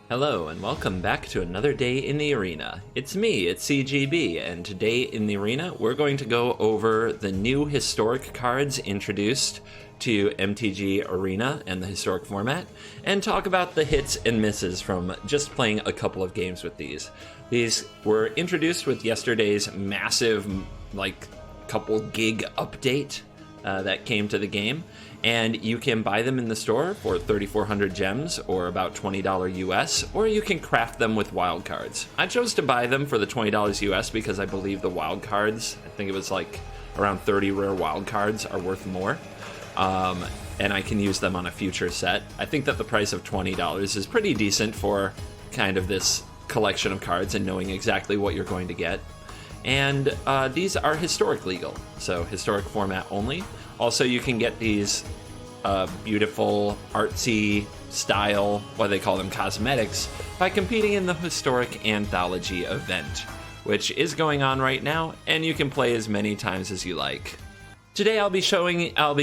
Hello and welcome back to another day in the arena. It's me, it's CGB, and today in the arena we're going to go over the new historic cards introduced to MTG Arena and the historic format, and talk about the hits and misses from just playing a couple of games with these. These were introduced with yesterday's massive, couple gig update that came to the game, and you can buy them in the store for 3,400 gems or about $20 US, or you can craft them with wild cards. I chose to buy them for the $20 US because I believe the wild cards, I think it was like around 30 rare wild cards, are worth more. And I can use them on a future set. I think that the price of $20 is pretty decent for kind of this collection of cards and knowing exactly what you're going to get. And these are historic legal, so historic format only. Also, you can get these beautiful, artsy style, what they call them, cosmetics, by competing in the Historic Anthology event, which is going on right now, and you can play as many times as you like. Today I'll be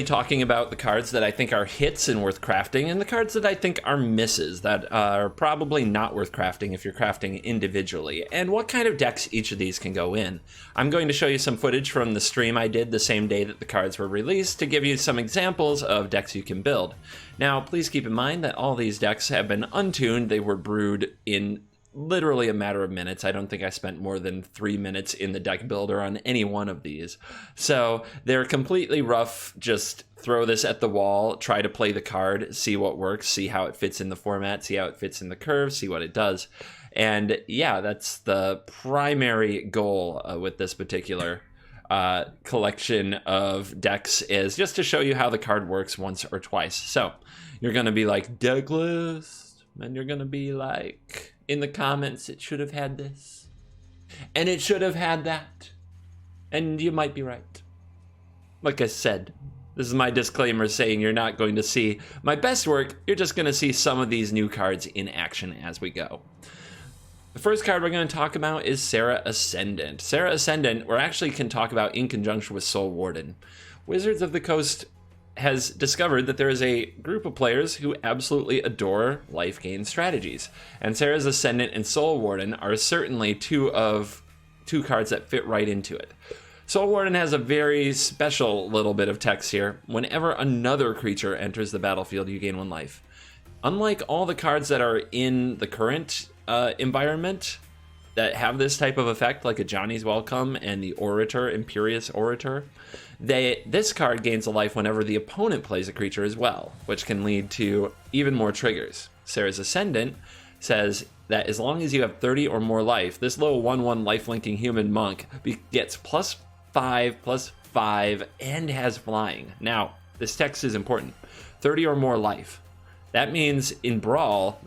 talking about the cards that I think are hits and worth crafting, and the cards that I think are misses that are probably not worth crafting if you're crafting individually, and what kind of decks each of these can go in. I'm going to show you some footage from the stream I did the same day that the cards were released to give you some examples of decks you can build. Now, please keep in mind that all these decks have been untuned. They were brewed in literally a matter of minutes. I don't think I spent more than 3 minutes in the deck builder on any one of these. So they're completely rough. Just throw this at the wall, try to play the card, see what works, see how it fits in the format, see how it fits in the curve, see what it does. And yeah, that's the primary goal with this particular collection of decks, is just to show you how the card works once or twice. So you're going to be like, deck list, and you're going to be like, in the comments, it should have had this, and it should have had that, and you might be right. Like I said, this is my disclaimer saying you're not going to see my best work, you're just going to see some of these new cards in action as we go. The first card we're going to talk about is Serra Ascendant. Serra Ascendant, we actually can talk about in conjunction with Soul Warden. Wizards of the Coast has discovered that there is a group of players who absolutely adore life gain strategies, and Serra's Ascendant and Soul Warden are certainly two cards that fit right into it. Soul Warden has a very special little bit of text here. Whenever another creature enters the battlefield, you gain 1 life. Unlike all the cards that are in the current environment that have this type of effect, like a Johnny's Welcome and the Orator, Imperious Orator, this card gains a life whenever the opponent plays a creature as well, which can lead to even more triggers. Serra's Ascendant says that as long as you have 30 or more life, this little 1/1 life-linking human monk gets +5/+5 and has flying. Now, this text is important. 30 or more life. That means in Brawl,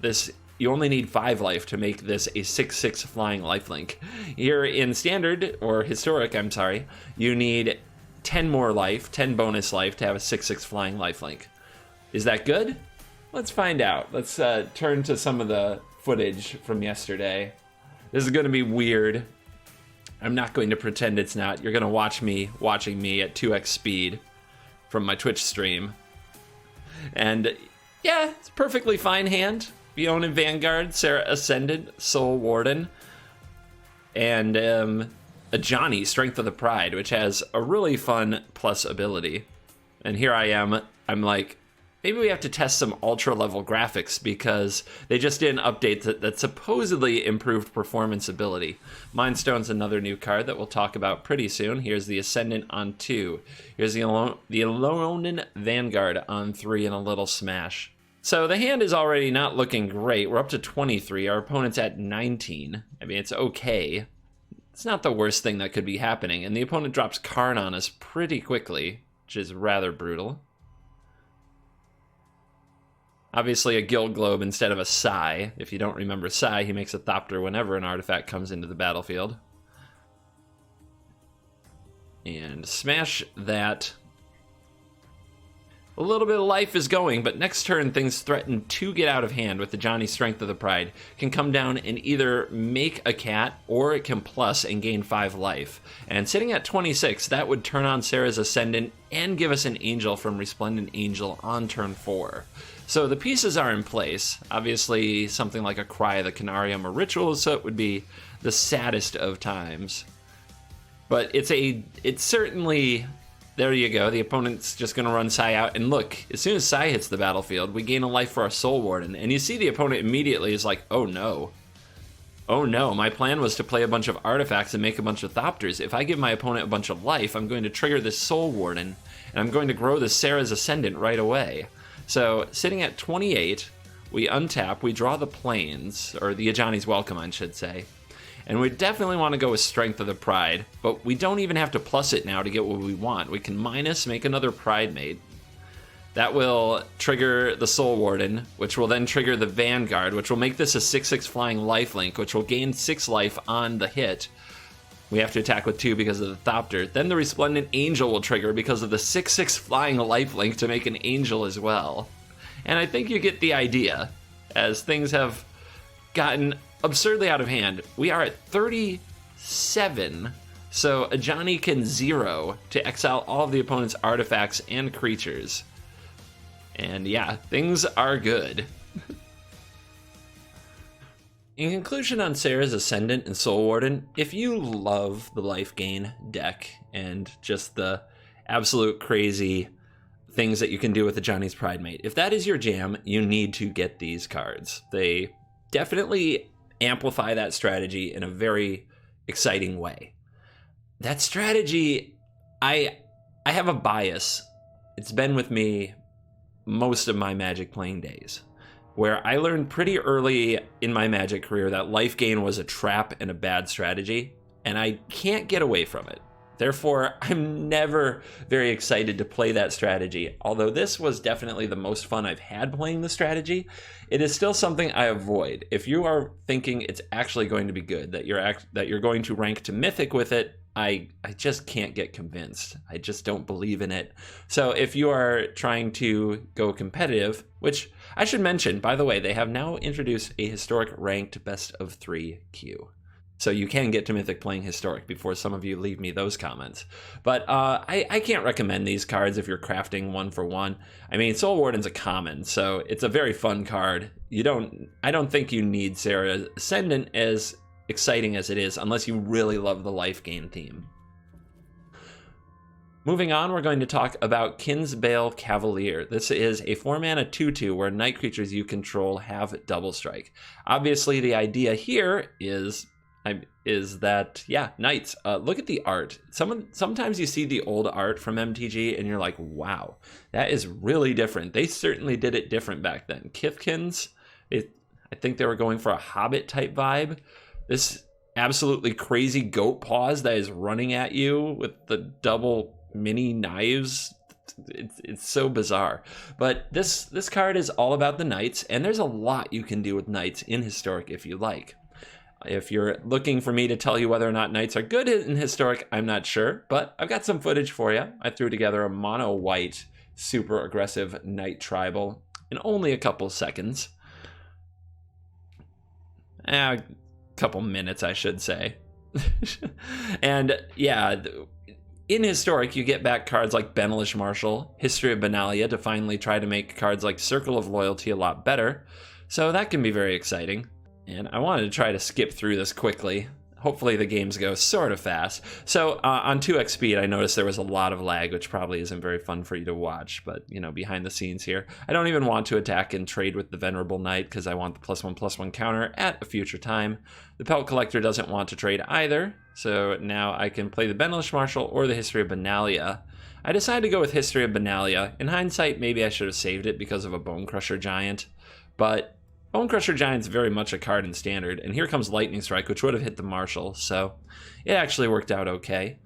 you only need 5 life to make this a 6/6 flying lifelink. Here in Standard, or Historic, you need 10 more life, 10 bonus life to have a 6/6 flying lifelink. Is that good? Let's find out. Let's turn to some of the footage from yesterday. This is going to be weird. I'm not going to pretend it's not. You're going to watch me watching me at 2x speed from my Twitch stream. And yeah, it's a perfectly fine hand. Fiona Vanguard, Serra Ascendant, Soul Warden, and a Johnny, Strength of the Pride, which has a really fun plus ability. And here I am, I'm like, maybe we have to test some ultra level graphics because they just did an update that supposedly improved performance ability. Mindstone's another new card that we'll talk about pretty soon. Here's the Ascendant on 2. Here's the Alolan Vanguard on 3 and a little smash. So the hand is already not looking great. We're up to 23. Our opponent's at 19. I mean, it's okay. It's not the worst thing that could be happening. And the opponent drops Karn on us pretty quickly, which is rather brutal. Obviously a Guild Globe instead of a Sai. If you don't remember Sai, he makes a Thopter whenever an artifact comes into the battlefield. And smash that. A little bit of life is going, but next turn things threaten to get out of hand with the Johnny Strength of the Pride. Can come down and either make a cat or it can plus and gain 5 life. And sitting at 26, that would turn on Sarah's Ascendant and give us an Angel from Resplendent Angel on turn 4. So the pieces are in place. Obviously something like a Cry of the Canarium or Ritual, so it would be the saddest of times. But it's certainly... There you go, the opponent's just going to run Sai out, and look, as soon as Sai hits the battlefield, we gain a life for our Soul Warden, and you see the opponent immediately is like, oh no. Oh no, my plan was to play a bunch of artifacts and make a bunch of Thopters. If I give my opponent a bunch of life, I'm going to trigger this Soul Warden, and I'm going to grow the Sarah's Ascendant right away. So, sitting at 28, we untap, we draw the Plains, or the Ajani's Welcome, I should say. And we definitely want to go with Strength of the Pride, but we don't even have to plus it now to get what we want. We can minus, make another Pride Mate. That will trigger the Soul Warden, which will then trigger the Vanguard, which will make this a 6/6 flying lifelink, which will gain 6 life on the hit. We have to attack with 2 because of the Thopter. Then the Resplendent Angel will trigger because of the 6/6 flying lifelink to make an Angel as well. And I think you get the idea, as things have gotten absurdly out of hand. We are at 37, so Ajani can 0 to exile all of the opponent's artifacts and creatures. And yeah, things are good. In conclusion on Sarah's Ascendant and Soul Warden, if you love the life gain deck and just the absolute crazy things that you can do with the Johnny's Pride Mate, if that is your jam, you need to get these cards. They definitely amplify that strategy in a very exciting way. That strategy, I have a bias. It's been with me most of my Magic playing days, where I learned pretty early in my Magic career that life gain was a trap and a bad strategy, and I can't get away from it. Therefore, I'm never very excited to play that strategy. Although this was definitely the most fun I've had playing the strategy, it is still something I avoid. If you are thinking it's actually going to be good, that you're going to rank to Mythic with it, I just can't get convinced. I just don't believe in it. So if you are trying to go competitive, which I should mention, by the way, they have now introduced a historic ranked best of 3 queue. So you can get to Mythic playing Historic before some of you leave me those comments. But I can't recommend these cards if you're crafting 1-for-1. I mean, Soul Warden's a common, so it's a very fun card. I don't think you need Sarah's Ascendant as exciting as it is, unless you really love the life gain theme. Moving on, we're going to talk about Kinsbale Cavalier. This is a 4-mana 2/2 where night creatures you control have double strike. Obviously, the idea here is that, yeah, knights. Look at the art. Sometimes you see the old art from MTG and you're like, wow, that is really different. They certainly did it different back then. Kithkins, I think they were going for a Hobbit type vibe. This absolutely crazy goat paws that is running at you with the double mini knives. It's so bizarre. But this card is all about the knights, and there's a lot you can do with knights in Historic if you like. If you're looking for me to tell you whether or not knights are good in Historic, I'm not sure, but I've got some footage for you. I threw together a mono white, super aggressive knight tribal in only a couple seconds. A couple minutes, I should say. And yeah, in Historic, you get back cards like Benelish Marshal, History of Benalia to finally try to make cards like Circle of Loyalty a lot better. So that can be very exciting. And I wanted to try to skip through this quickly. Hopefully the games go sort of fast. So on 2x speed, I noticed there was a lot of lag, which probably isn't very fun for you to watch. But, you know, behind the scenes here, I don't even want to attack and trade with the Venerable Knight because I want the +1/+1 counter at a future time. The Pelt Collector doesn't want to trade either. So now I can play the Benelish Marshal or the History of Benalia. I decided to go with History of Benalia. In hindsight, maybe I should have saved it because of a Bone Crusher Giant. But Bone Crusher Giant's very much a card in Standard, and here comes Lightning Strike, which would have hit the Marshal, so it actually worked out okay.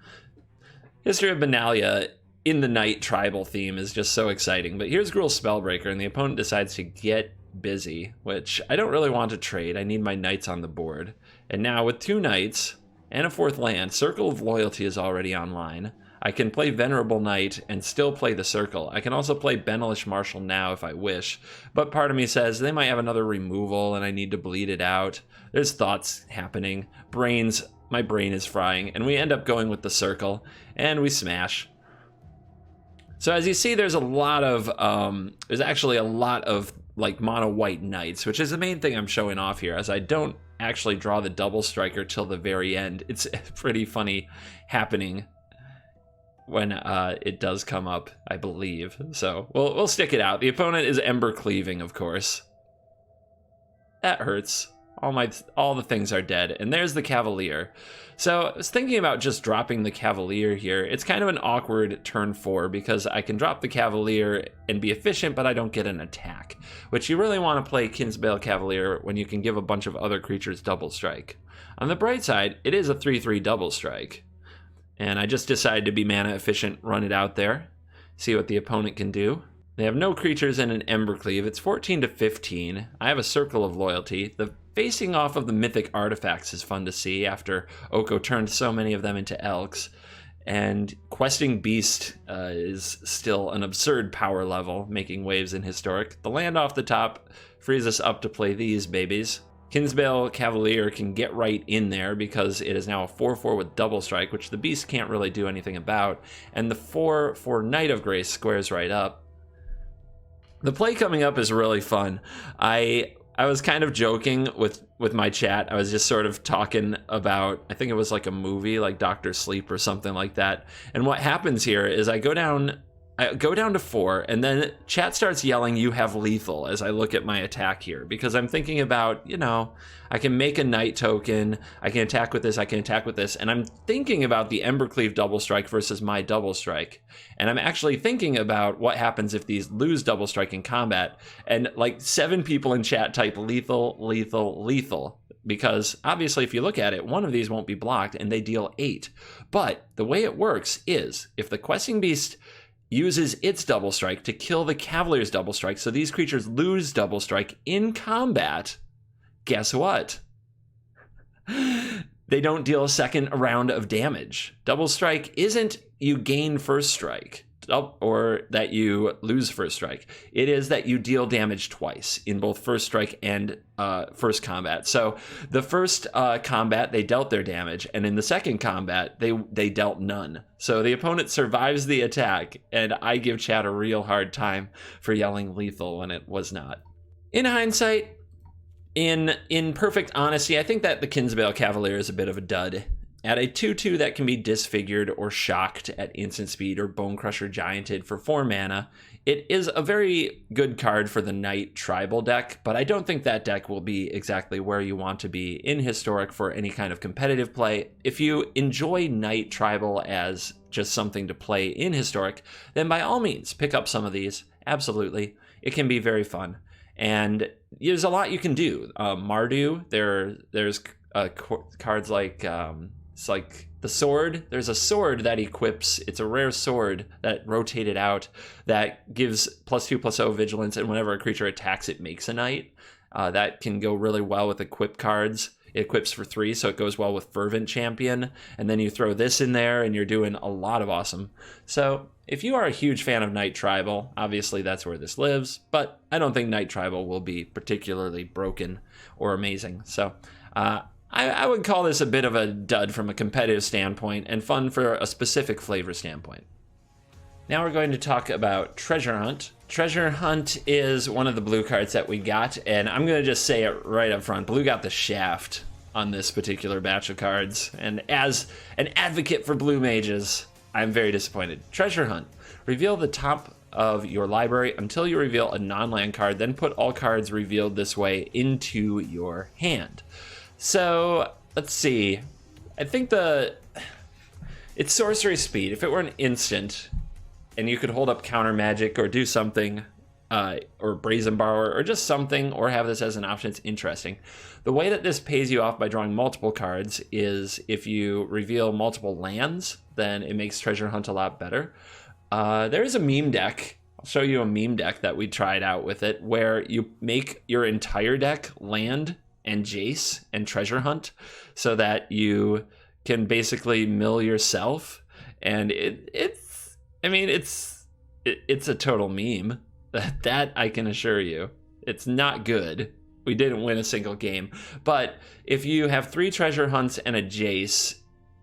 History of Benalia in the Knight tribal theme is just so exciting, but here's Gruul Spellbreaker, and the opponent decides to get busy, which I don't really want to trade. I need my Knights on the board. And now with 2 Knights and a 4th land, Circle of Loyalty is already online. I can play Venerable Knight and still play the Circle. I can also play Benelish Marshal now if I wish, but part of me says they might have another removal and I need to bleed it out. There's thoughts happening. My brain is frying, and we end up going with the Circle, and we smash. So as you see, there's actually a lot of like mono white knights, which is the main thing I'm showing off here, as I don't actually draw the double striker till the very end. It's pretty funny happening when it does come up, I believe. So we'll stick it out. The opponent is Ember Cleaving, of course. That hurts. All the things are dead, and there's the Cavalier. So I was thinking about just dropping the Cavalier here. It's kind of an awkward turn 4 because I can drop the Cavalier and be efficient, but I don't get an attack, which you really want to play Kinsbale Cavalier when you can give a bunch of other creatures double strike. On the bright side, it is a 3/3 double strike, and I just decided to be mana efficient, run it out there, see what the opponent can do. They have no creatures in an Embercleave. It's 14 to 15. I have a Circle of Loyalty. The facing off of the mythic artifacts is fun to see after Oko turned so many of them into Elks. And Questing Beast is still an absurd power level, making waves in Historic. The land off the top frees us up to play these babies. Kinsbale Cavalier can get right in there because it is now a 4/4 with double strike, which the Beast can't really do anything about. And the 4/4 Knight of Grace squares right up. The play coming up is really fun. I was kind of joking with my chat. I was just sort of talking about, I think it was like a movie, like Dr. Sleep or something like that. And what happens here is I go down to 4, and then chat starts yelling, "You have lethal," as I look at my attack here, because I'm thinking about, I can make a knight token, I can attack with this, I can attack with this, and I'm thinking about the Embercleave double strike versus my double strike. And I'm actually thinking about what happens if these lose double strike in combat, and like 7 people in chat type lethal, lethal, lethal. Because obviously if you look at it, one of these won't be blocked and they deal 8. But the way it works is if the Questing Beast uses its double strike to kill the Cavalier's double strike, so these creatures lose double strike in combat, guess what? They don't deal a second round of damage. Double strike isn't you gain first strike or that you lose first strike. It is that you deal damage twice in both first strike and first combat. So the first combat, they dealt their damage, and in the second combat, they dealt none. So the opponent survives the attack, and I give chat a real hard time for yelling lethal when it was not. In hindsight, in perfect honesty, I think that the Kinsbale Cavalier is a bit of a dud. At a 2/2 that can be disfigured or shocked at instant speed or Bone Crusher Gianted for 4 mana, it is a very good card for the Knight Tribal deck, but I don't think that deck will be exactly where you want to be in Historic for any kind of competitive play. If you enjoy Knight Tribal as just something to play in Historic, then by all means, pick up some of these. Absolutely. It can be very fun. And there's a lot you can do. Mardu, there's cards like... it's like the sword. There's a sword that equips. It's a rare sword that rotated out that gives +2/+0 vigilance, and whenever a creature attacks, it makes a knight. That can go really well with equip cards. It equips for 3, so it goes well with Fervent Champion. And then you throw this in there, and you're doing a lot of awesome. So if you are a huge fan of Knight Tribal, obviously that's where this lives. But I don't think Knight Tribal will be particularly broken or amazing. So I would call this a bit of a dud from a competitive standpoint and fun for a specific flavor standpoint. Now we're going to talk about Treasure Hunt. Treasure Hunt is one of the blue cards that we got, and I'm going to just say it right up front. Blue got the shaft on this particular batch of cards, and as an advocate for blue mages, I'm very disappointed. Treasure Hunt. Reveal the top of your library until you reveal a non-land card, then put all cards revealed this way into your hand. So, let's see. I think it's sorcery speed. If it were an instant, and you could hold up counter magic or do something, or Brazen Borrower, or just something, or have this as an option, it's interesting. The way that this pays you off by drawing multiple cards is if you reveal multiple lands, then it makes Treasure Hunt a lot better. There is a Meem Deck. I'll show you a Meem Deck that we tried out with it, where you make your entire deck land and Jace and Treasure Hunt so that you can basically mill yourself And it's a total meme. That I can assure you. It's not good. We didn't win a single game. But if you have 3 treasure hunts and a Jace,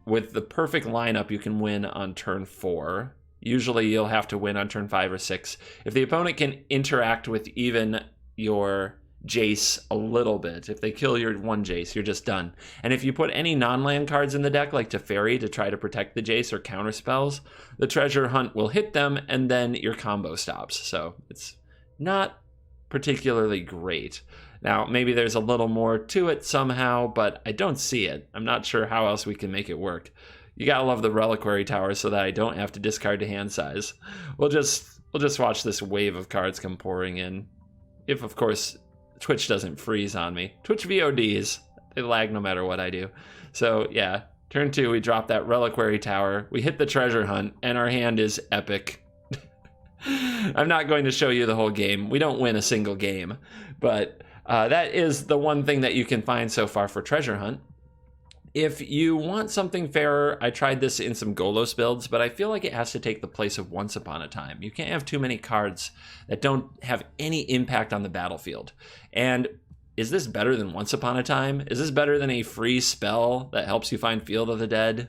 with the perfect lineup, you can win on turn 4. Usually you'll have to win on turn 5 or 6. If the opponent can interact with even your Jace a little bit, if they kill your one Jace, you're just done. And if you put any non-land cards in the deck, like Teferi, to try to protect the Jace or counter spells, the treasure hunt will hit them, and then your combo stops. So it's not particularly great. Now, maybe there's a little more to it somehow, but I don't see it. I'm not sure how else we can make it work. You gotta love the Reliquary Tower so that I don't have to discard to hand size. We'll just watch this wave of cards come pouring in. If, of course, Twitch doesn't freeze on me. Twitch VODs, they lag no matter what I do. So, yeah, turn 2, we drop that Reliquary Tower, we hit the treasure hunt, and our hand is epic. I'm not going to show you the whole game. We don't win a single game, but that is the one thing that you can find so far for treasure hunt. If you want something fairer, I tried this in some Golos builds, but I feel like it has to take the place of Once Upon a Time. You can't have too many cards that don't have any impact on the battlefield. And is this better than Once Upon a Time? Is this better than a free spell that helps you find Field of the Dead?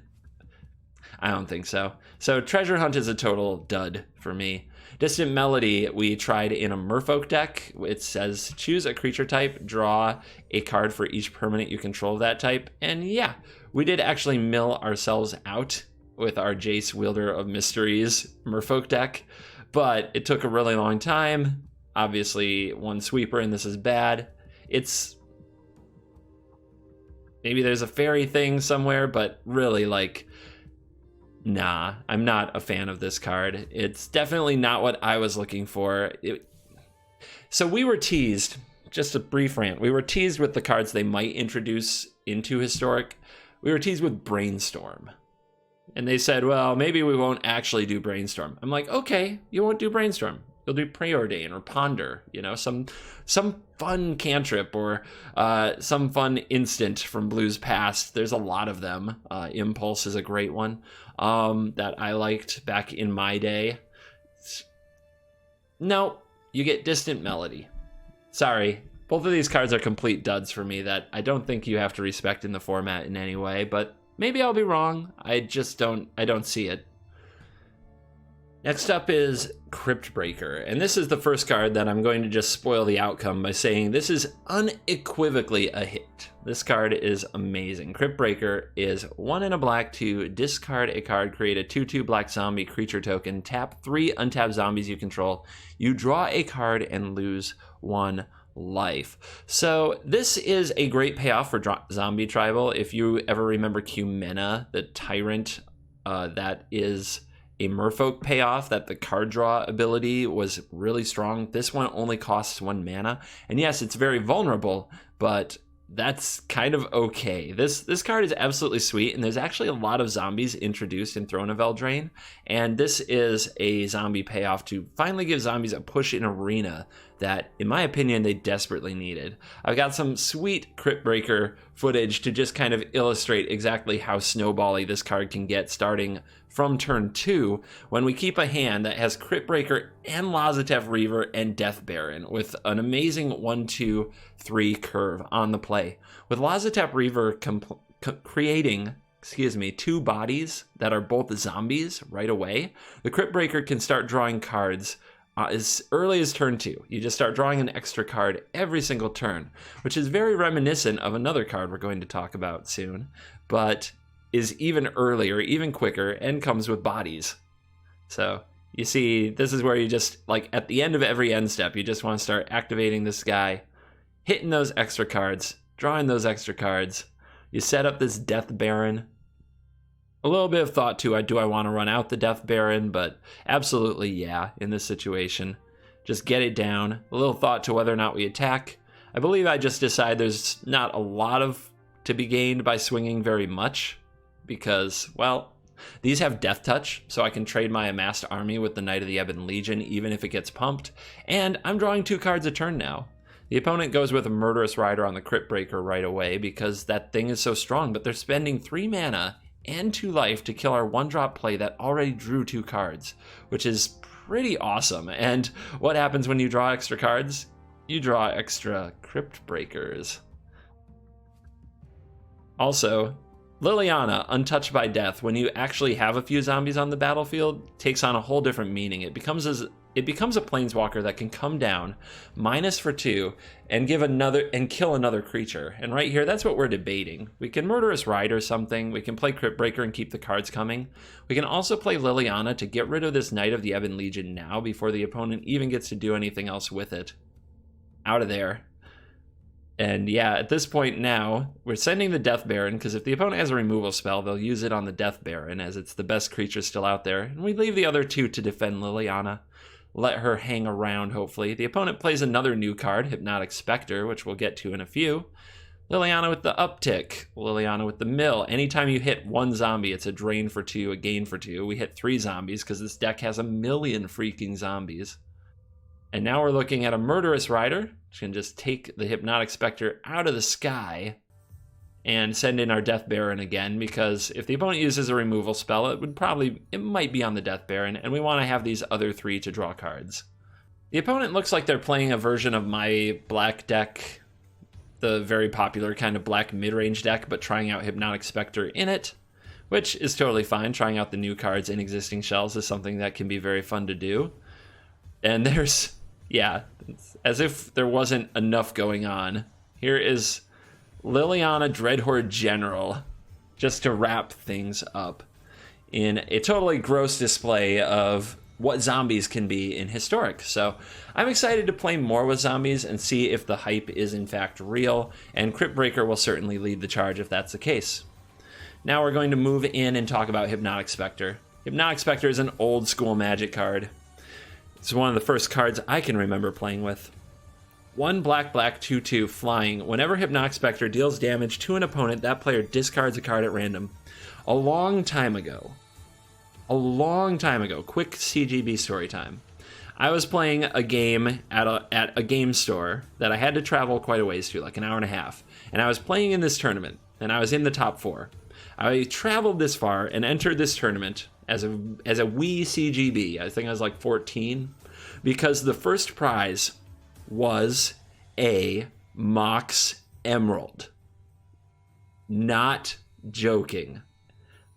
I don't think so. So Treasure Hunt is a total dud for me. Distant Melody, we tried in a Merfolk deck. It says choose a creature type, draw a card for each permanent you control of that type. And yeah, we did actually mill ourselves out with our Jace Wielder of Mysteries Merfolk deck, but it took a really long time. Obviously, one sweeper and this is bad. It's maybe there's a fairy thing somewhere, but really, like, nah, I'm not a fan of this card. It's definitely not what I was looking for. So we were teased, just a brief rant, we were teased with the cards they might introduce into Historic. We were teased with Brainstorm. And they said, well, maybe we won't actually do Brainstorm. I'm like, okay, you won't do Brainstorm. You'll do Preordain or Ponder, you know, some fun cantrip or some fun instant from Blues Past. There's a lot of them. Impulse is a great one that I liked back in my day. No, you get Distant Melody. Sorry, both of these cards are complete duds for me that I don't think you have to respect in the format in any way, but maybe I'll be wrong. I don't see it. Next up is Crypt Breaker, and this is the first card that I'm going to just spoil the outcome by saying this is unequivocally a hit. This card is amazing. Crypt Breaker is 1 and a black to discard a card, create a 2/2 black zombie creature token, tap 3 untapped zombies you control, you draw a card and lose 1 life. So this is a great payoff for zombie tribal. If you ever remember Cumena, the tyrant, that is a Merfolk payoff, that the card draw ability was really strong. This one only costs 1 mana. And yes, it's very vulnerable, but that's kind of okay. This card is absolutely sweet, and there's actually a lot of zombies introduced in Throne of Eldraine, and this is a zombie payoff to finally give zombies a push in Arena that, in my opinion, they desperately needed. I've got some sweet Crypt Breaker footage to just kind of illustrate exactly how snowbally this card can get starting from turn 2 when we keep a hand that has Crypt Breaker and Lazatef Reaver and Death Baron with an amazing 1-2-3 curve on the play. With Lazatef Reaver creating 2 bodies that are both zombies right away, the Crypt Breaker can start drawing cards as early as turn 2. You just start drawing an extra card every single turn, which is very reminiscent of another card we're going to talk about soon, but is even earlier, even quicker, and comes with bodies. So you see, this is where you just, like, at the end of every end step, you just want to start activating this guy, hitting those extra cards, drawing those extra cards. You set up this Death Baron. A little bit of thought to, do I want to run out the Death Baron? But absolutely, yeah, in this situation. Just get it down. A little thought to whether or not we attack. I believe I just decide there's not a lot of to be gained by swinging very much, because, well, these have Death Touch, so I can trade my amassed army with the Knight of the Ebon Legion even if it gets pumped, and I'm drawing 2 cards a turn now. The opponent goes with a Murderous Rider on the Crypt Breaker right away because that thing is so strong, but they're spending 3 mana and 2 life to kill our 1-drop play that already drew 2 cards, which is pretty awesome. And what happens when you draw extra cards? You draw extra Crypt Breakers. Also, Liliana, Untouched by Death, when you actually have a few zombies on the battlefield, takes on a whole different meaning. It becomes a planeswalker that can come down, minus for 2, and kill another creature. And right here, that's what we're debating. We can Murderous Ride or something. We can play Crypt Breaker and keep the cards coming. We can also play Liliana to get rid of this Knight of the Ebon Legion now before the opponent even gets to do anything else with it. Out of there. And yeah, at this point now, we're sending the Death Baron, because if the opponent has a removal spell, they'll use it on the Death Baron, as it's the best creature still out there. And we leave the other 2 to defend Liliana. Let her hang around, hopefully. The opponent plays another new card, Hypno Specter, which we'll get to in a few. Liliana with the uptick. Liliana with the mill. Anytime you hit 1 zombie, it's a drain for 2, a gain for 2. We hit 3 zombies, because this deck has a million freaking zombies. And now we're looking at a Murderous Rider, which can just take the Hypno Specter out of the sky and send in our Death Baron again, because if the opponent uses a removal spell, it might be on the Death Baron, and we want to have these other 3 to draw cards. The opponent looks like they're playing a version of my black deck, the very popular kind of black mid-range deck, but trying out Hypno Specter in it, which is totally fine. Trying out the new cards in existing shells is something that can be very fun to do. And there's... yeah, as if there wasn't enough going on. Here is Liliana Dreadhorde General, just to wrap things up in a totally gross display of what zombies can be in Historic. So I'm excited to play more with zombies and see if the hype is in fact real, and Crypt Breaker will certainly lead the charge if that's the case. Now we're going to move in and talk about Hypno Specter. Hypno Specter is an old school Magic card. It's one of the first cards I can remember playing with. 1 black 2/2 flying. Whenever Hypno Specter deals damage to an opponent, that player discards a card at random. A long time ago, quick CGB story time. I was playing a game at a game store that I had to travel quite a ways to, like an hour and a half. And I was playing in this tournament, and I was in the top 4. I traveled this far and entered this tournament as a wee CGB. I think I was like 14, because the first prize was a Mox Emerald. Not joking.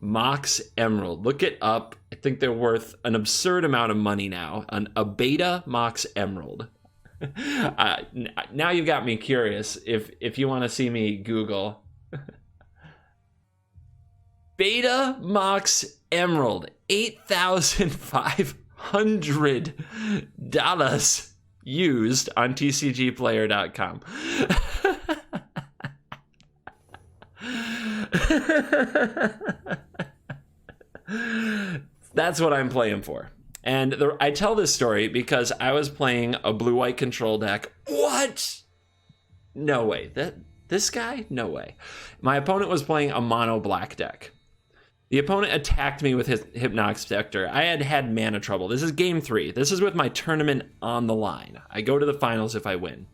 Mox Emerald. Look it up. I think they're worth an absurd amount of money now. A beta Mox Emerald. Now you've got me curious. If you want to see me Google. Beta Mox Emerald, $8,500 used on tcgplayer.com. That's what I'm playing for. And I tell this story because I was playing a blue-white control deck. What? No way. This guy? No way. My opponent was playing a mono-black deck. The opponent attacked me with his Hypno Specter. I had mana trouble. This is game 3. This is with my tournament on the line. I go to the finals if I win.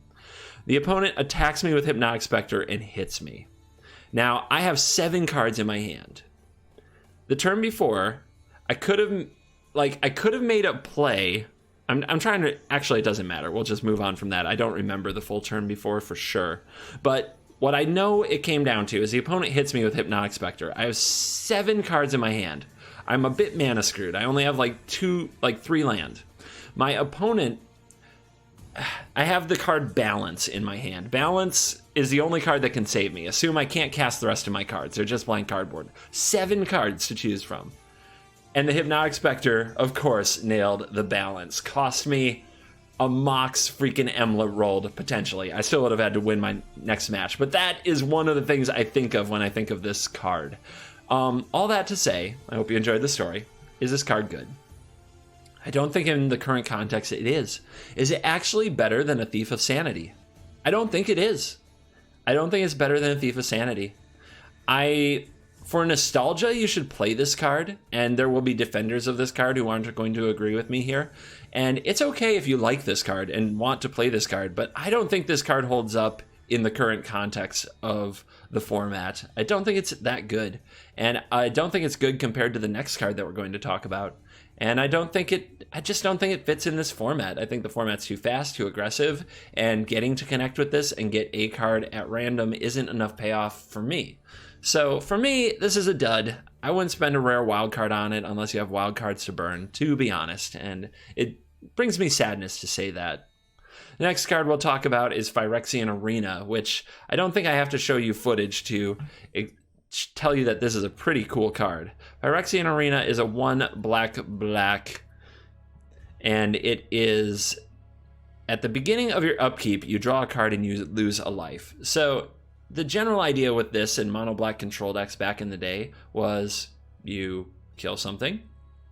The opponent attacks me with Hypno Specter and hits me. Now, I have 7 cards in my hand. The turn before, I could have made a play. I'm trying to... Actually, it doesn't matter. We'll just move on from that. I don't remember the full turn before for sure. But what I know it came down to is the opponent hits me with Hypno Specter. I have 7 cards in my hand. I'm a bit mana screwed. I only have like 3 land. My opponent... I have the card Balance in my hand. Balance is the only card that can save me. Assume I can't cast the rest of my cards. They're just blank cardboard. 7 cards to choose from. And the Hypno Specter, of course, nailed the Balance. Cost me a Mox freaking Emlet rolled, potentially. I still would have had to win my next match. But that is one of the things I think of when I think of this card. All that to say, I hope you enjoyed the story. Is this card good? I don't think in the current context it is. Is it actually better than a Thief of Sanity? I don't think it is. I don't think it's better than a Thief of Sanity. For nostalgia, you should play this card, and there will be defenders of this card who aren't going to agree with me here. And it's okay if you like this card and want to play this card, but I don't think this card holds up in the current context of the format. I don't think it's that good. And I don't think it's good compared to the next card that we're going to talk about. And I just don't think it fits in this format. I think the format's too fast, too aggressive, and getting to connect with this and get a card at random isn't enough payoff for me. So for me, this is a dud. I wouldn't spend a rare wild card on it unless you have wild cards to burn, to be honest. And it brings me sadness to say that. The next card we'll talk about is Phyrexian Arena, which I don't think I have to show you footage to tell you that this is a pretty cool card. Phyrexian Arena is a 1 black, and it is at the beginning of your upkeep, you draw a card and you lose a life. So the general idea with this in mono black control decks back in the day was you kill something,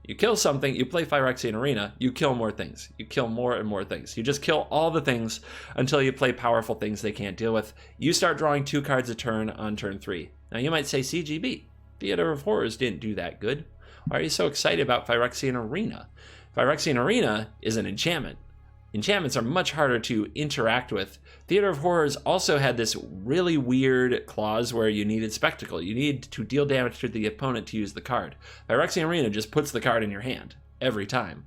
you play Phyrexian Arena, you kill more things. You kill more and more things. You just kill all the things until you play powerful things they can't deal with. You start drawing 2 cards a turn on turn 3. Now you might say, CGB, Theater of Horrors didn't do that good. Why are you so excited about Phyrexian Arena? Phyrexian Arena is an enchantment. Enchantments are much harder to interact with. Theater of Horrors also had this really weird clause where you needed Spectacle. You need to deal damage to the opponent to use the card. Phyrexian Arena just puts the card in your hand every time.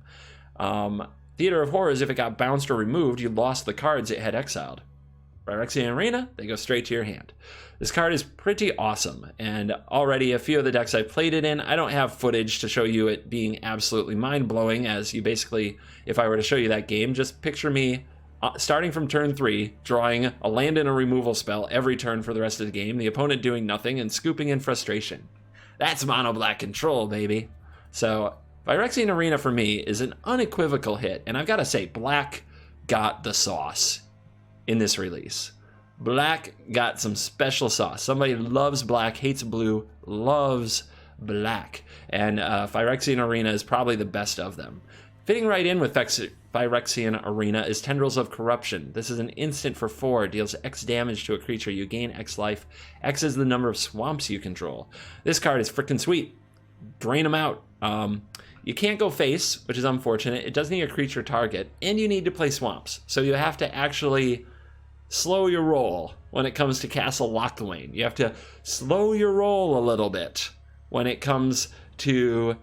Theater of Horrors, if it got bounced or removed, you lost the cards it had exiled. Phyrexian Arena, they go straight to your hand. This card is pretty awesome, and already a few of the decks I played it in, I don't have footage to show you it being absolutely mind-blowing, as you basically, if I were to show you that game, just picture me starting from turn 3, drawing a land and a removal spell every turn for the rest of the game, the opponent doing nothing, and scooping in frustration. That's mono black control, baby. So, Phyrexian Arena for me is an unequivocal hit, and I've got to say, black got the sauce in this release. Black got some special sauce. Somebody loves black, hates blue, loves black. And Phyrexian Arena is probably the best of them. Fitting right in with Phyrexian Arena is Tendrils of Corruption. This is an instant for 4, deals X damage to a creature, you gain X life. X is the number of swamps you control. This card is freaking sweet. Drain them out. You can't go face, which is unfortunate. It does need a creature target, and you need to play swamps. So you have to actually slow your roll when it comes to Castle Locthwain. You have to slow your roll a little bit when it comes to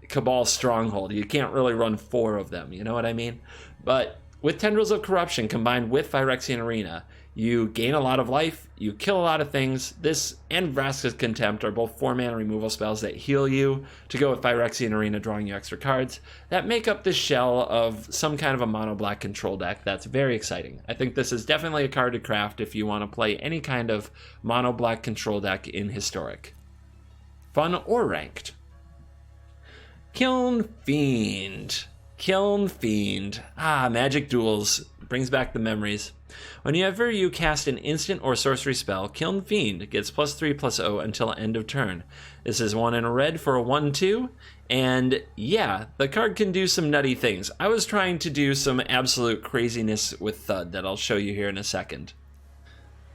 Cabal Stronghold. You can't really run 4 of them, you know what I mean? But with Tendrils of Corruption combined with Phyrexian Arena, you gain a lot of life, you kill a lot of things. This and Vraska's Contempt are both 4-mana removal spells that heal you to go with Phyrexian Arena, drawing you extra cards that make up this shell of some kind of a mono black control deck that's very exciting. I think this is definitely a card to craft if you want to play any kind of mono black control deck in Historic. Fun or ranked. Kiln Fiend. Kiln Fiend. Magic Duels. Brings back the memories. Whenever you cast an instant or sorcery spell, Kiln Fiend gets +3/+0 until end of turn. This is 1 in a red for a 1/2, and yeah, the card can do some nutty things. I was trying to do some absolute craziness with Thud that I'll show you here in a second.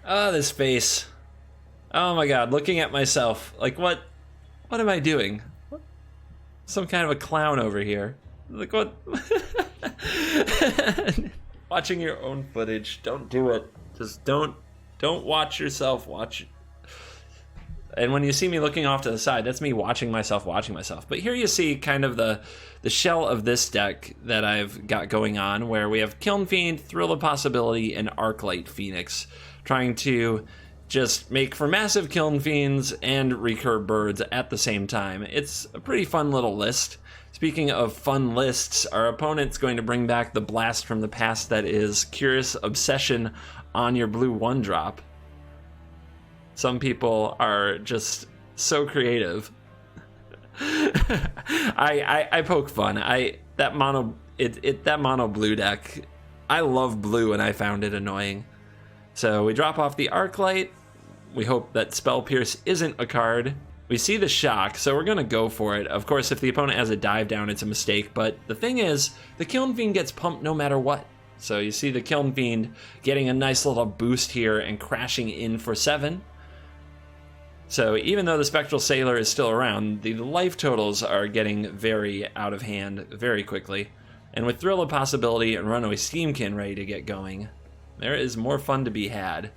Oh, this face. Oh my god, looking at myself. Like, what am I doing? Some kind of a clown over here. Like, what? Watching your own footage, don't do it. Just don't watch yourself watch. And when you see me looking off to the side, that's me watching myself. But here you see kind of the shell of this deck that I've got going on, where we have Kiln Fiend, Thrill of Possibility, and Arclight Phoenix, trying to just make for massive Kiln Fiends and recur birds at the same time. It's a pretty fun little list. Speaking of fun lists, our opponent's going to bring back the blast from the past that is Curious Obsession on your blue 1-drop. Some people are just so creative. I poke fun. That mono blue deck, I love blue and I found it annoying. So we drop off the Arclight. We hope that Spell Pierce isn't a card. We see the shock, so we're going to go for it. Of course, if the opponent has a dive down, it's a mistake. But the thing is, the Kiln Fiend gets pumped no matter what. So you see the Kiln Fiend getting a nice little boost here and crashing in for 7. So even though the Spectral Sailor is still around, the life totals are getting very out of hand very quickly. And with Thrill of Possibility and Runaway Steamkin ready to get going, There is more fun to be had.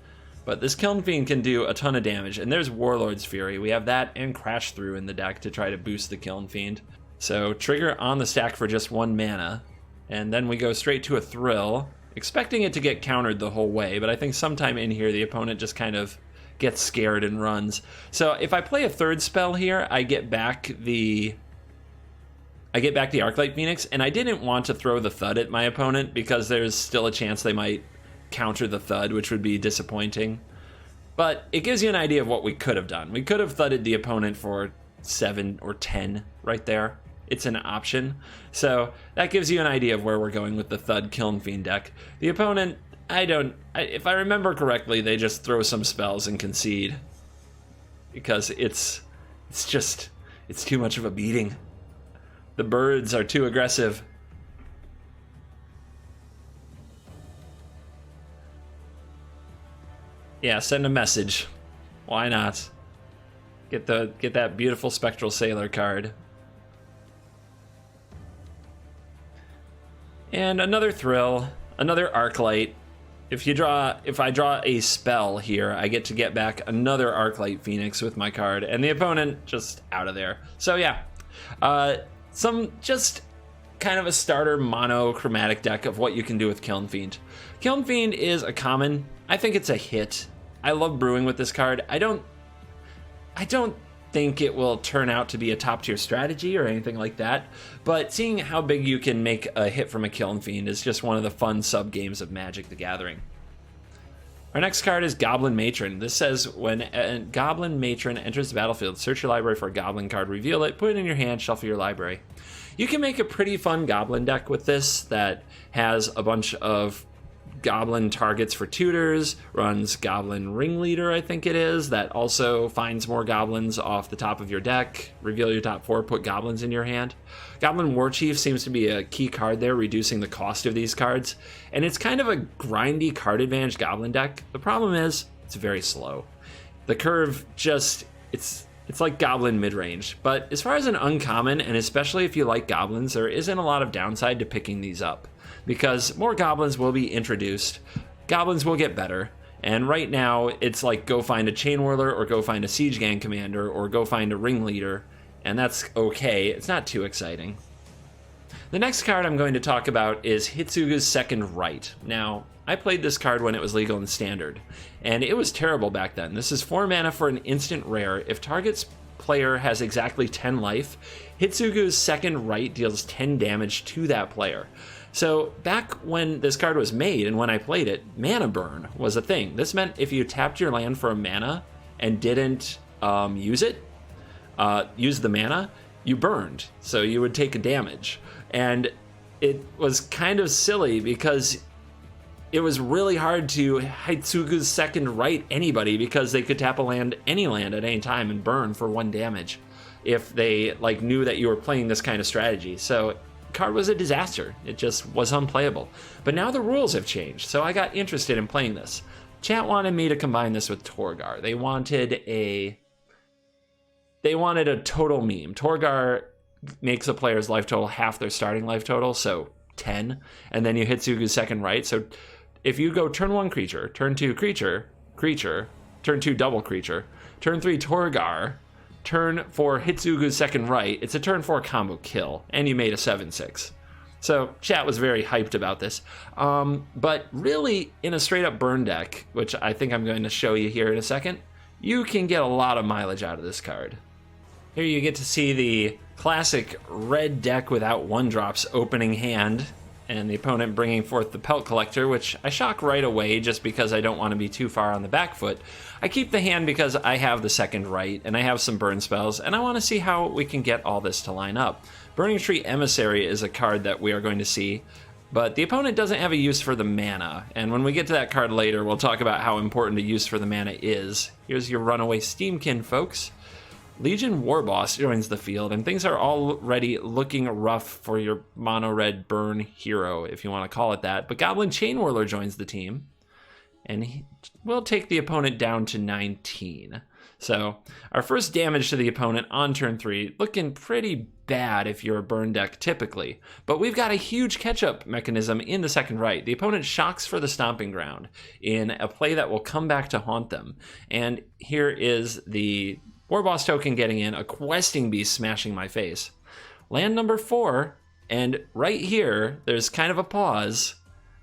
But this Kiln Fiend can do a ton of damage, and there's Warlord's Fury. We have that and Crash Through in the deck to try to boost the Kiln Fiend. So trigger on the stack for just 1 mana, and then we go straight to a Thrill, expecting it to get countered the whole way, but I think sometime in here the opponent just kind of gets scared and runs. So if I play a 3rd spell here, I get back the Arclight Phoenix, and I didn't want to throw the Thud at my opponent because there's still a chance they might counter the Thud, which would be disappointing. But it gives you an idea of what we could have done. We could have thudded the opponent for 7 or 10 right there. It's an option. So that gives you an idea of where we're going with the Thud Kiln Fiend deck. The opponent, if I remember correctly, they just throw some spells and concede. Because it's too much of a beating. The birds are too aggressive. Yeah, send a message. Why not? Get that beautiful Spectral Sailor card. And another Thrill, another Arclight. If I draw a spell here, I get back another Arclight Phoenix with my card, and the opponent just out of there. So yeah, some just kind of a starter monochromatic deck of what you can do with Kiln Fiend. Kiln Fiend is a common. I think it's a hit. I love brewing with this card. I don't think it will turn out to be a top tier strategy or anything like that, but seeing how big you can make a hit from a Kiln Fiend is just one of the fun sub games of Magic the Gathering. Our next card is Goblin Matron. This says when a Goblin Matron enters the battlefield, search your library for a Goblin card, reveal it, put it in your hand, shuffle your library. You can make a pretty fun Goblin deck with this that has a bunch of Goblin targets for tutors, runs Goblin Ringleader, I think it is, that also finds more Goblins off the top of your deck, reveal your top 4, put Goblins in your hand. Goblin Warchief seems to be a key card there, reducing the cost of these cards, and it's kind of a grindy card advantage Goblin deck. The problem is, it's very slow. The curve just, it's like Goblin mid-range, but as far as an uncommon, and especially if you like Goblins, there isn't a lot of downside to picking these up. Because more Goblins will be introduced, Goblins will get better, and right now it's like go find a Chain Whirler or go find a Siege Gang Commander or go find a Ringleader, and that's okay, it's not too exciting. The next card I'm going to talk about is Hitsugu's Second Right. Now, I played this card when it was legal in Standard, and it was terrible back then. This is 4 mana for an instant rare. If target's player has exactly 10 life, Hitsugu's Second Right deals 10 damage to that player. So back when this card was made and when I played it, mana burn was a thing. This meant if you tapped your land for a mana and didn't use the mana, you burned. So you would take a damage. And it was kind of silly because it was really hard to Hitsugu's Second Right anybody because they could tap a land, any land at any time and burn for 1 damage if they knew that you were playing this kind of strategy. So card was a disaster. It just was unplayable. But now the rules have changed, so I got interested in playing this. Chat wanted me to combine this with Torgar. They wanted a total meme. Torgar makes a player's life total half their starting life total, so 10, and then you hit Hitsugu's Second Right. So if you go turn 1 creature, turn 2 creature, turn 2 double creature, turn 3 Torgar, turn 4 Hitsugu's Second Right, it's a turn 4 combo kill, and you made a 7/6. So chat was very hyped about this. But really, in a straight up burn deck, which I think I'm going to show you here in a second, you can get a lot of mileage out of this card. Here you get to see the classic red deck without 1-drops opening hand, and the opponent bringing forth the Pelt Collector, which I shock right away just because I don't want to be too far on the back foot. I keep the hand because I have the Second Right, and I have some burn spells, and I want to see how we can get all this to line up. Burning Tree Emissary is a card that we are going to see, but the opponent doesn't have a use for the mana, and when we get to that card later, we'll talk about how important a use for the mana is. Here's your Runaway Steamkin, folks. Legion Warboss joins the field, and things are already looking rough for your mono-red burn hero, if you want to call it that. But Goblin Chain Whirler joins the team, and we'll take the opponent down to 19. So our first damage to the opponent on turn 3, looking pretty bad if you're a burn deck typically. But we've got a huge catch-up mechanism in the second right. The opponent shocks for the stomping ground in a play that will come back to haunt them. And here is the War Boss token getting in, a Questing Beast smashing my face. Land number 4, and right here, there's kind of a pause.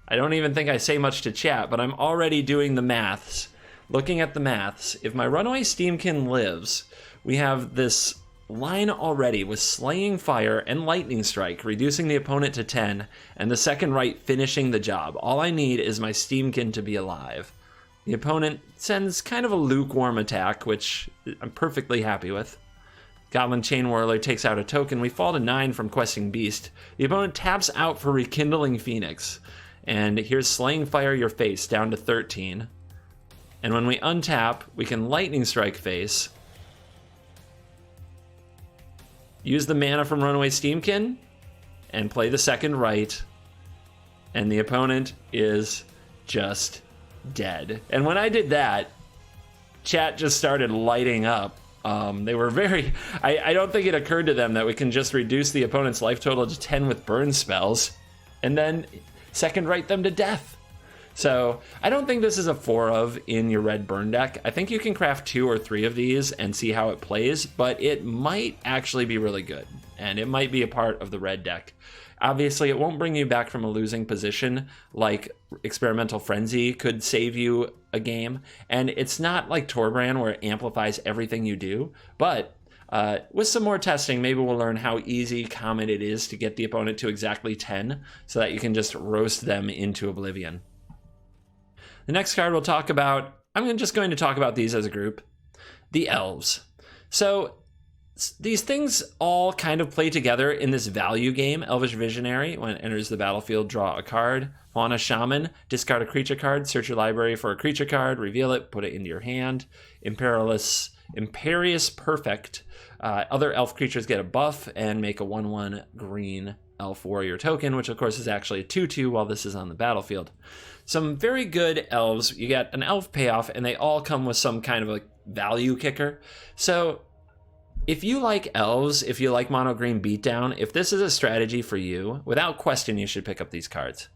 I don't even think I say much to chat, but I'm already doing the maths. Looking at the maths, if my Runaway Steamkin lives, we have this line already with Slaying Fire and Lightning Strike, reducing the opponent to 10, and the second right finishing the job. All I need is my Steamkin to be alive. The opponent sends kind of a lukewarm attack, which I'm perfectly happy with. Goblin Chain Whirler takes out a token. We fall to 9 from Questing Beast. The opponent taps out for Rekindling Phoenix. And here's Slaying Fire your face down to 13. And when we untap, we can Lightning Strike face. Use the mana from Runaway Steamkin and play the second right. And the opponent is just dead. And when I did that, chat just started lighting up. They were very... I don't think it occurred to them that we can just reduce the opponent's life total to 10 with burn spells and then second right them to death. So I don't think this is a 4 of in your red burn deck. I think you can craft 2 or 3 of these and see how it plays, but it might actually be really good, and it might be a part of the red deck. Obviously, it won't bring you back from a losing position like Experimental Frenzy could save you a game, and it's not like Torbrand where it amplifies everything you do, but with some more testing, maybe we'll learn how easy common it is to get the opponent to exactly 10 so that you can just roast them into oblivion. The next card we'll talk about, I'm just going to talk about these as a group, the Elves. So these things all kind of play together in this value game. Elvish Visionary, when it enters the battlefield, draw a card. Fauna Shaman, discard a creature card, search your library for a creature card, reveal it, put it into your hand. Imperious Perfect, other elf creatures get a buff and make a 1/1 green elf warrior token, which of course is actually a 2/2 while this is on the battlefield. Some very good elves. You get an elf payoff, and they all come with some kind of a value kicker. So if you like elves, if you like mono green beatdown, if this is a strategy for you, without question, you should pick up these cards.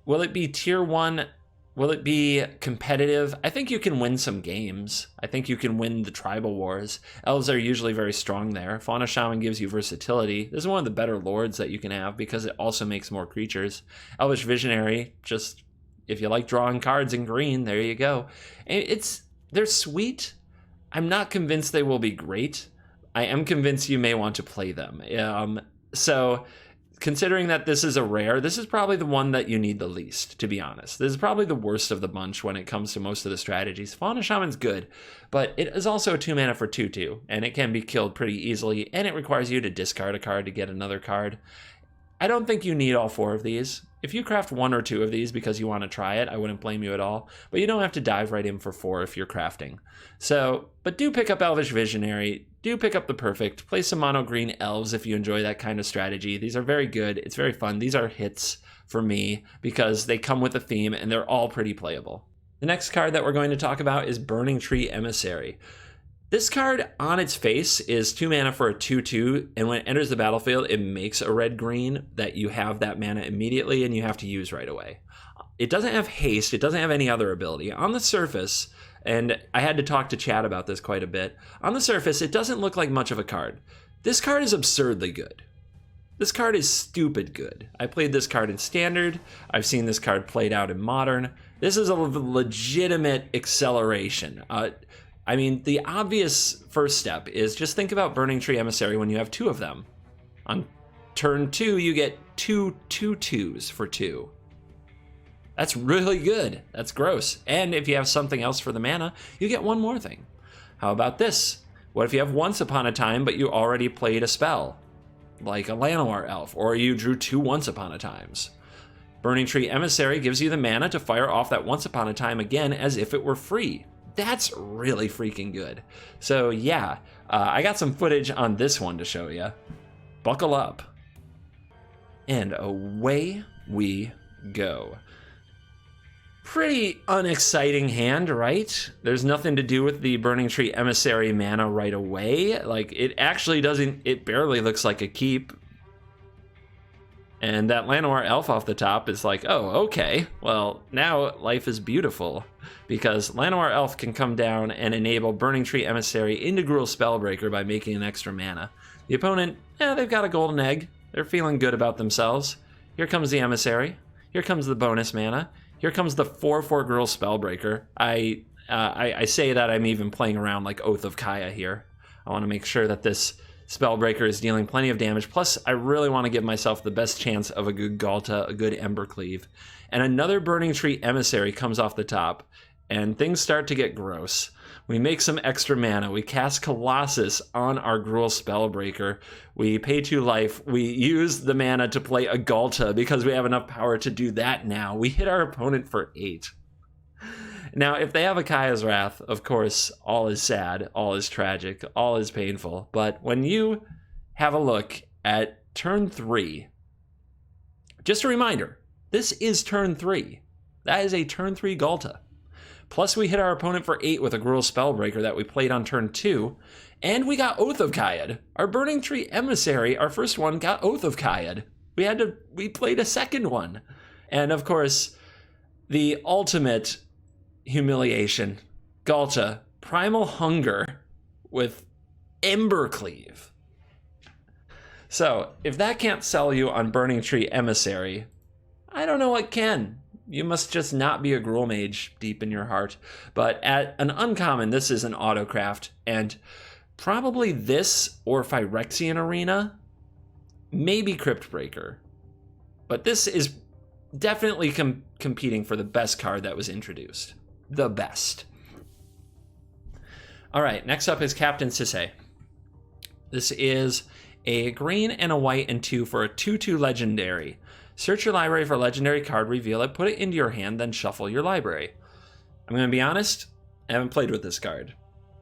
Will it be tier 1? Will it be competitive? I think you can win some games. I think you can win the tribal wars. Elves are usually very strong there. Fauna Shaman gives you versatility. This is one of the better lords that you can have because it also makes more creatures. Elvish Visionary, just if you like drawing cards in green, there you go. They're sweet. I'm not convinced they will be great. I am convinced you may want to play them. So considering that this is a rare, this is probably the one that you need the least, to be honest. This is probably the worst of the bunch when it comes to most of the strategies. Fauna Shaman's good, but it is also a 2 mana for 2/2, and it can be killed pretty easily, and it requires you to discard a card to get another card. I don't think you need all 4 of these. If you craft 1 or 2 of these because you want to try it, I wouldn't blame you at all, but you don't have to dive right in for 4 if you're crafting. So, but do pick up Elvish Visionary, do pick up the Perfect, play some mono green elves if you enjoy that kind of strategy. These are very good, it's very fun. These are hits for me because they come with a theme and they're all pretty playable. The next card that we're going to talk about is Burning Tree Emissary. This card on its face is 2 mana for a 2/2, and when it enters the battlefield, it makes a red-green that you have that mana immediately and you have to use right away. It doesn't have haste, it doesn't have any other ability. On the surface, and I had to talk to chat about this quite a bit, on the surface, it doesn't look like much of a card. This card is absurdly good. This card is stupid good. I played this card in Standard, I've seen this card played out in Modern. This is a legitimate acceleration. I mean, the obvious first step is just think about Burning Tree Emissary when you have 2 of them. On turn 2, you get 2 2/2s for 2. That's really good. That's gross. And if you have something else for the mana, you get 1 more thing. How about this? What if you have Once Upon a Time, but you already played a spell? Like a Llanowar Elf, or you drew 2 Once Upon a Times. Burning Tree Emissary gives you the mana to fire off that Once Upon a Time again as if it were free. That's really freaking good. So yeah, I got some footage on this one to show you. Buckle up. And away we go. Pretty unexciting hand, right? There's nothing to do with the Burning Tree Emissary mana right away. Like, it actually doesn't, it barely looks like a keep. And that Llanowar Elf off the top is like, oh, okay. Well, now life is beautiful. Because Llanowar Elf can come down and enable Burning Tree Emissary into Gruul Spellbreaker by making an extra mana. The opponent, they've got a golden egg. They're feeling good about themselves. Here comes the Emissary. Here comes the bonus mana. Here comes the 4/4 Gruul Spellbreaker. I say that I'm even playing around like Oath of Kaya here. I want to make sure that this Spellbreaker is dealing plenty of damage. Plus, I really want to give myself the best chance of a good Galta, a good Embercleave. And another Burning Tree Emissary comes off the top, and things start to get gross. We make some extra mana. We cast Colossus on our Gruul Spellbreaker. We pay 2 life. We use the mana to play a Galta because we have enough power to do that now. We hit our opponent for 8. Now, if they have a Kaya's Wrath, of course, all is sad, all is tragic, all is painful. But when you have a look at turn 3, just a reminder, this is turn 3. That is a turn 3 Galta. Plus, we hit our opponent for 8 with a Gruul Spellbreaker that we played on turn 2. And we got Oath of Kayad. Our Burning Tree Emissary, our first one, got Oath of Kayad. We played a second one. And of course, the ultimate humiliation. Galta, Primal Hunger with Embercleave. So, if that can't sell you on Burning Tree Emissary, I don't know what can. You must just not be a Gruul Mage deep in your heart. But at an uncommon, this is an autocraft, and probably this or Phyrexian Arena, maybe Crypt Breaker. But this is definitely competing for the best card that was introduced. The best. All right, next up is Captain Sisay. This is a green and a white and 2 for a 2/2 legendary. Search your library for a legendary card, reveal it, put it into your hand, then shuffle your library. I'm going to be honest, I haven't played with this card.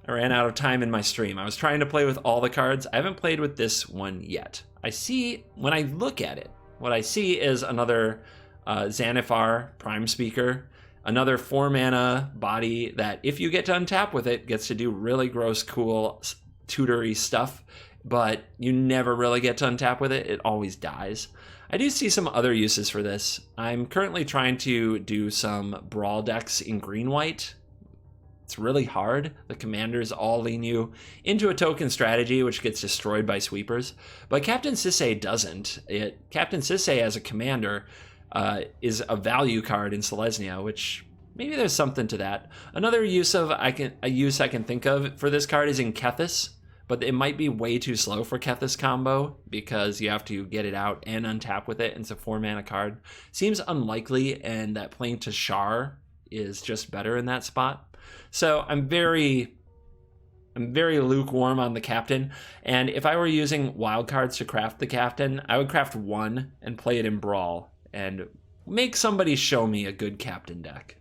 I ran out of time in my stream. I was trying to play with all the cards. I haven't played with this one yet. When I look at it, what I see is another Xanathar Prime Speaker, another 4 mana body that if you get to untap with it, gets to do really gross, cool, tutory stuff, but you never really get to untap with it. It always dies. I do see some other uses for this. I'm currently trying to do some brawl decks in green-white. It's really hard. The commanders all lean you into a token strategy, which gets destroyed by sweepers. But Captain Sisay doesn't. Captain Sisay as a commander is a value card in Selesnya, which maybe there's something to that. Another use I can think of for this card is in Kethis. But it might be way too slow for Kethis combo because you have to get it out and untap with it, and it's a 4 mana card. Seems unlikely, and that playing Tashar is just better in that spot. So I'm very lukewarm on the captain, and if I were using wild cards to craft the captain, I would craft 1 and play it in Brawl and make somebody show me a good captain deck.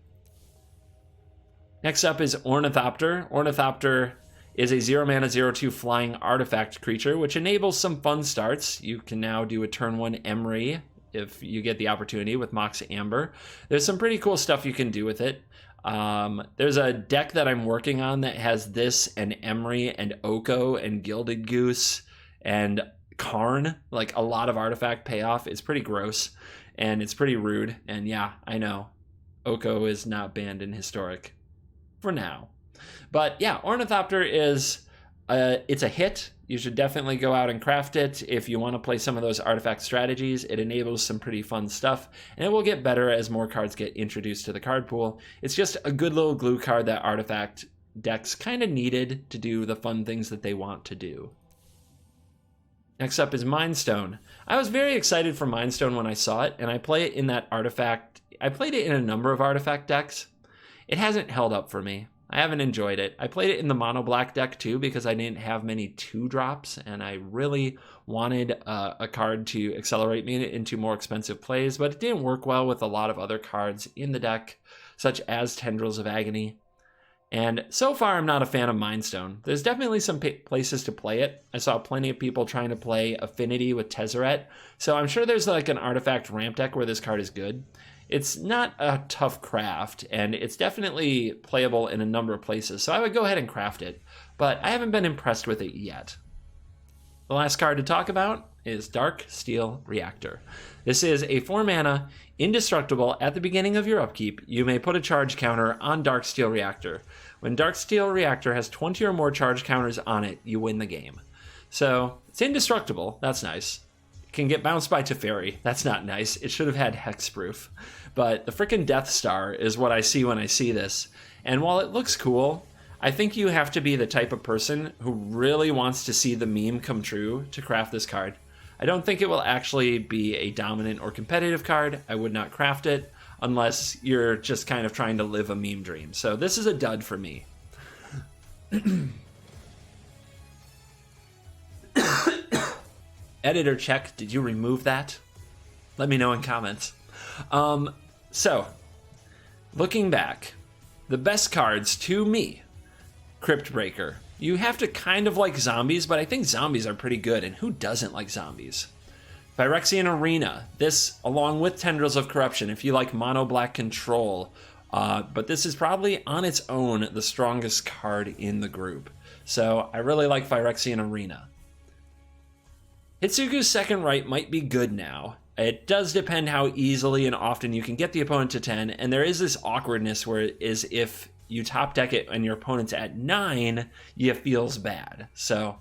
Next up is Ornithopter. Ornithopter is a 0 mana 0/2 flying artifact creature, which enables some fun starts. You can now do a turn 1 Emery if you get the opportunity with Mox Amber. There's some pretty cool stuff you can do with it. There's a deck that I'm working on that has this and Emery and Oko and Gilded Goose and Karn, like a lot of artifact payoff. It's pretty gross and it's pretty rude. And yeah, I know Oko is not banned in Historic for now. But yeah, Ornithopter is, it's a hit. You should definitely go out and craft it if you want to play some of those artifact strategies. It enables some pretty fun stuff, and it will get better as more cards get introduced to the card pool. It's just a good little glue card that artifact decks kind of needed to do the fun things that they want to do. Next up is Mindstone. I was very excited for Mindstone when I saw it, and I play it in that artifact. I played it in a number of artifact decks. It hasn't held up for me. I haven't enjoyed it. I played it in the mono black deck too because I didn't have many 2-drops, and I really wanted a card to accelerate me into more expensive plays, but it didn't work well with a lot of other cards in the deck, such as Tendrils of Agony. And so far, I'm not a fan of Mindstone. There's definitely some places to play it. I saw plenty of people trying to play Affinity with Tezzeret, so I'm sure there's like an artifact ramp deck where this card is good. It's not a tough craft, and it's definitely playable in a number of places, so I would go ahead and craft it, but I haven't been impressed with it yet. The last card to talk about is Dark Steel Reactor. This is a 4-mana, indestructible. At the beginning of your upkeep, you may put a charge counter on Dark Steel Reactor. When Dark Steel Reactor has 20 or more charge counters on it, you win the game. So, it's indestructible. That's nice. It can get bounced by Teferi. That's not nice. It should have had hexproof. But the frickin' Death Star is what I see when I see this. And while it looks cool, I think you have to be the type of person who really wants to see the meme come true to craft this card. I don't think it will actually be a dominant or competitive card. I would not craft it unless you're just kind of trying to live a meme dream. So this is a dud for me. Editor check, did you remove that? Let me know in comments. So, looking back, the best cards to me, Crypt Breaker. You have to kind of like zombies, but I think zombies are pretty good, and who doesn't like zombies? Phyrexian Arena. This, along with Tendrils of Corruption, if you like mono black control, but this is probably on its own the strongest card in the group. So I really like Phyrexian Arena. Hitsugu's Second Right might be good now. It does depend how easily and often you can get the opponent to 10, and there is this awkwardness where it is if you top deck it and your opponent's at 9, it feels bad. So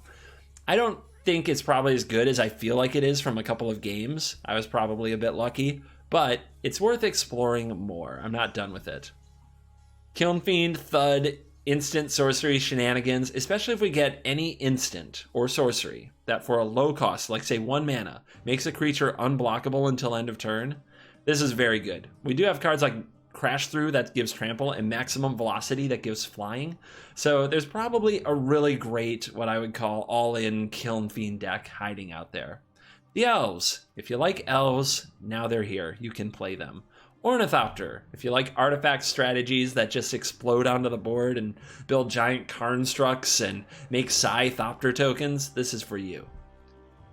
I don't think it's probably as good as I feel like it is from a couple of games. I was probably a bit lucky, but it's worth exploring more. I'm not done with it. Kiln Fiend, Thud, instant sorcery shenanigans, especially if we get any instant or sorcery that for a low cost, like say 1 mana, makes a creature unblockable until end of turn. This is very good. We do have cards like Crash Through that gives trample and maximum velocity that gives flying. So there's probably a really great, what I would call all-in Kiln Fiend deck hiding out there. The Elves. If you like Elves, now they're here. You can play them. Ornithopter. If you like artifact strategies that just explode onto the board and build giant Karnstructs and make Psi-Thopter tokens, this is for you.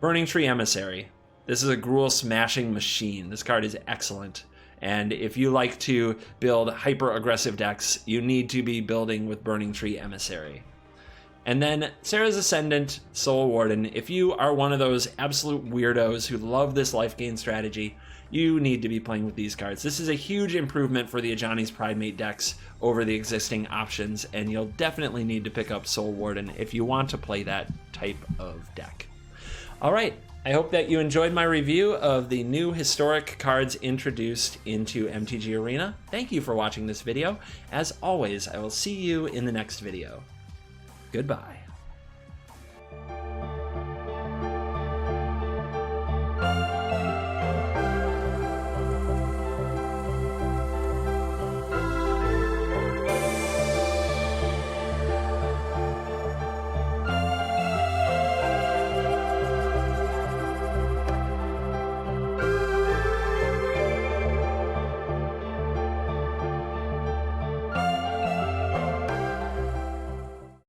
Burning Tree Emissary. This is a Gruul smashing machine. This card is excellent. And if you like to build hyper-aggressive decks, you need to be building with Burning Tree Emissary. And then Serra's Ascendant, Soul Warden. If you are one of those absolute weirdos who love this life gain strategy, you need to be playing with these cards. This is a huge improvement for the Ajani's Pridemate decks over the existing options, and you'll definitely need to pick up Soul Warden if you want to play that type of deck. All right. I hope that you enjoyed my review of the new historic cards introduced into MTG Arena. Thank you for watching this video. As always, I will see you in the next video. Goodbye.